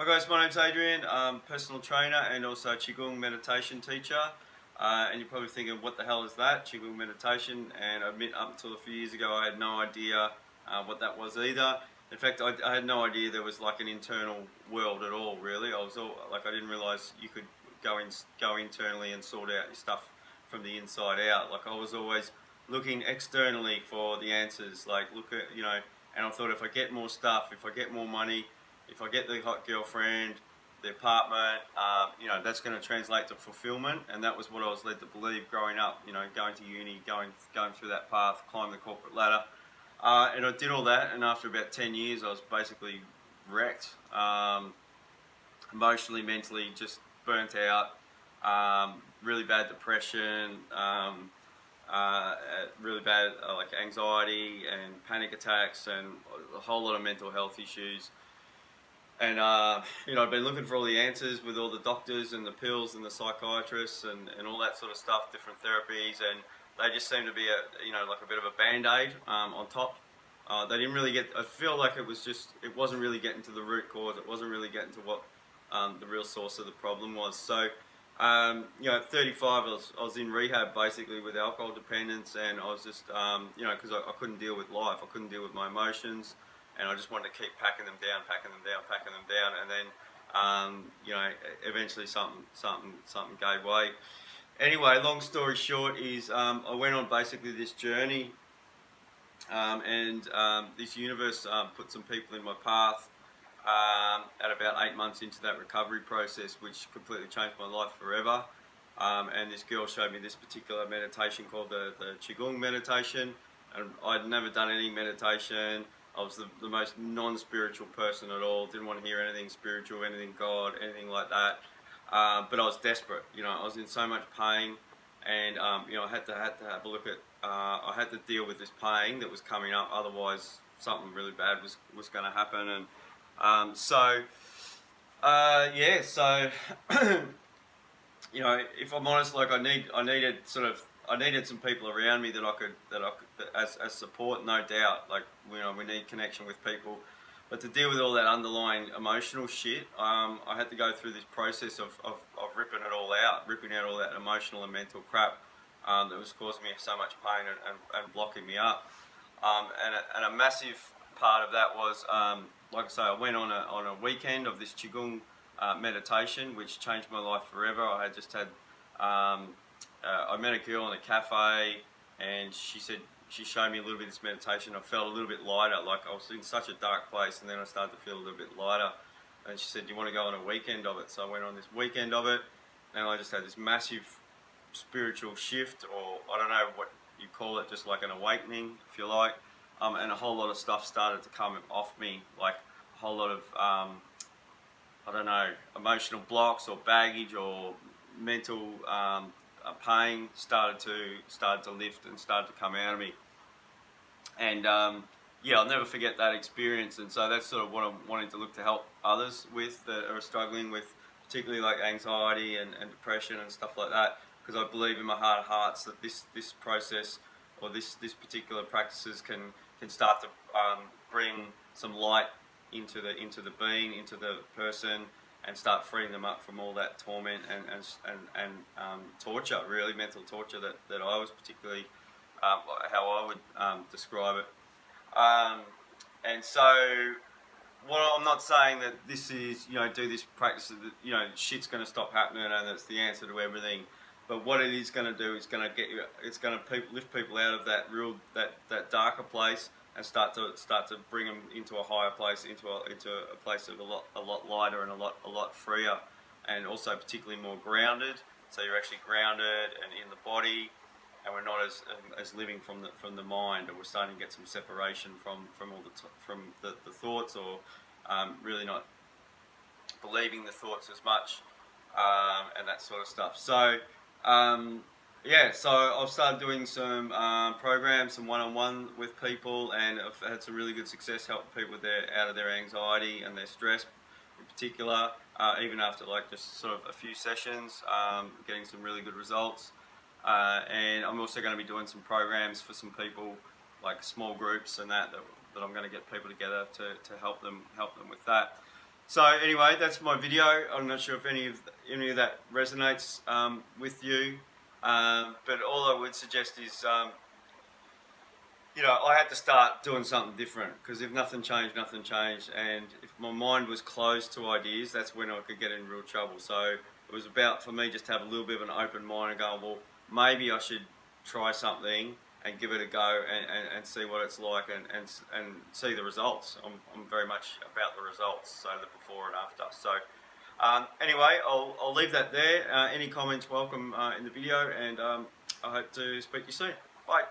Hi guys, my name's Adrian, personal trainer and also Qigong meditation teacher. And you're probably thinking, what the hell is that, Qigong meditation? And I admit, up until a few years ago, I had no idea what that was either. In fact, I had no idea there was like an internal world at all, really. I didn't realise you could go internally and sort out your stuff from the inside out. Like I was always looking externally for the answers, and I thought if I get more stuff, if I get more money, if I get the hot girlfriend, the apartment, that's going to translate to fulfillment, and that was what I was led to believe growing up. Going to uni, going through that path, climb the corporate ladder, and I did all that. And after about 10 years, I was basically wrecked, emotionally, mentally, just burnt out, really bad depression, really bad like anxiety and panic attacks, and a whole lot of mental health issues. And I've been looking for all the answers with all the doctors and the pills and the psychiatrists and all that sort of stuff, different therapies, and they just seem to be like a bit of a band-aid on top. They didn't really get. I feel like it wasn't really getting to the root cause. It wasn't really getting to what the real source of the problem was. So, at 35, I was in rehab basically with alcohol dependence, and I was just, because I couldn't deal with life. I couldn't deal with my emotions. And I just wanted to keep packing them down, and then, eventually something gave way. Anyway, long story short is I went on basically this journey, and this universe put some people in my path at about 8 months into that recovery process, which completely changed my life forever. And this girl showed me this particular meditation called the Qigong meditation, and I'd never done any meditation. I was the most non-spiritual person at all. Didn't want to hear anything spiritual, anything God, anything like that. But I was desperate. I was in so much pain, and I had to have a look at. I had to deal with this pain that was coming up. Otherwise, something really bad was going to happen. And so if I'm honest, like I needed some people around me that I could as support, no doubt. Like we need connection with people, but to deal with all that underlying emotional shit, I had to go through this process of ripping out all that emotional and mental crap that was causing me so much pain and blocking me up. And a massive part of that was, like I say, I went on a weekend of this Qigong meditation, which changed my life forever. I met a girl in a cafe, and she showed me a little bit of this meditation. I felt a little bit lighter, like I was in such a dark place, and then I started to feel a little bit lighter. And she said, "Do you want to go on a weekend of it?" So I went on this weekend of it, and I just had this massive spiritual shift, or I don't know what you call it, just like an awakening, if you like. And a whole lot of stuff started to come off me, like a whole lot of emotional blocks or baggage or mental pain started to lift and started to come out of me. And I'll never forget that experience. And so that's sort of what I'm wanting to look to help others with that are struggling with, particularly like anxiety and depression and stuff like that. Because I believe in my heart of hearts that this process or this particular practices can start to bring some light into the being, into the person, and start freeing them up from all that torment and torture, really mental torture that I was particularly how I would describe it. And so, I'm not saying that this is do this practice that shit's going to stop happening and that's the answer to everything. But what it is going to do is going to lift people out of that darker place and start to bring them into a higher place, into a place of a lot lighter and a lot freer, and also particularly more grounded. So you're actually grounded and in the body, and we're not as living from the mind, and we're starting to get some separation from the thoughts, or really not believing the thoughts as much, and that sort of stuff. So. So I've started doing some programs, some one-on-one with people, and I've had some really good success helping people out of their anxiety and their stress in particular, even after like just sort of a few sessions, getting some really good results. And I'm also going to be doing some programs for some people, like small groups and that I'm going to get people together to help them with that. So anyway, that's my video. I'm not sure if any of that resonates with you, but all I would suggest is, I had to start doing something different, because if nothing changed, nothing changed. And if my mind was closed to ideas, that's when I could get in real trouble. So it was about, for me, just to have a little bit of an open mind and going, well, maybe I should try something and give it a go and see what it's like and see the results. I'm very much about the results, so the before and after. So anyway, I'll leave that there. Any comments welcome in the video, and I hope to speak to you soon. Bye.